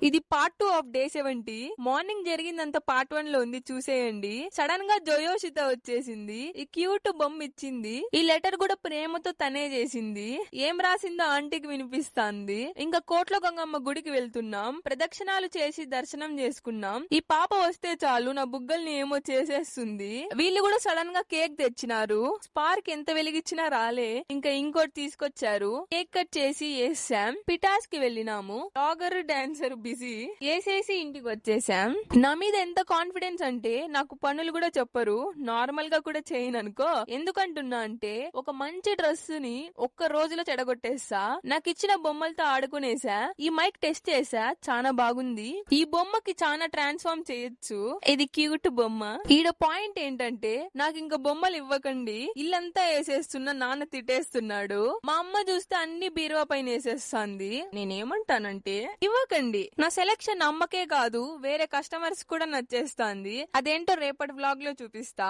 ఇది part 2 of day 70. Morning జరిగిందంత part 1 లో ఉంది, చూసేయండి. సడన్ గా జోయోషిత వచ్చేసింది, ఈ క్యూట్ బొమ్మ ఇచ్చింది. ఈ లెటర్ కూడా ప్రేమతో తనే చేసింది. ఏం రాసిందో ఆంటీకి వినిపిస్తాంది. ఇంకా కోట్ల గంగమ్మ గుడికి వెళ్తున్నాం, ప్రదక్షిణాలు చేసి దర్శనం చేసుకున్నాం. ఈ పాప వస్తే చాలు నా బుగ్గల్ని ఏమో చేసేస్తుంది. వీళ్ళు కూడా సడన్ గా కేక్ తెచ్చినారు. స్పార్క్ ఎంత వెలిగించినా రాలే. ఇంకా ఇంకోటి తీసుకొచ్చారు. కేక్ కట్ చేసి వేసాం. పిటాస్ కి వెళ్ళినాము. లాగర్ డాన్సర్ బిజీ వేసేసి ఇంటికి వచ్చేసాం. నా మీద ఎంత కాన్ఫిడెన్స్ అంటే నాకు పనులు కూడా చెప్పరు, నార్మల్ గా కూడా చేయను అనుకో. ఎందుకంటున్నా అంటే ఒక మంచి డ్రెస్ ని ఒక్క రోజులో చెడగొట్టేస్తా. నాకు ఇచ్చిన బొమ్మలతో ఆడుకునేసా. ఈ మైక్ టెస్ట్ చేసా, చాలా బాగుంది. ఈ బొమ్మకి చాలా ట్రాన్స్ఫార్మ్ చేయొచ్చు. ఇది క్యూట్ బొమ్మ. ఈడ పాయింట్ ఏంటంటే నాకు ఇంకా బొమ్మలు ఇవ్వకండి, ఇల్లంతా వేసేస్తున్నా, నాన్న తిట్టేస్తున్నాడు. మా అమ్మ చూస్తే అన్ని బీరువా పైన వేసేస్తుంది. నేనేమంటానంటే ఇవ్వకండి. నా సెలెక్షన్ అమ్మకే కాదు వేరే కస్టమర్స్ కూడా నచ్చేస్తాంది. అదేంటో రేపటి వ్లాగ్ లో చూపిస్తా.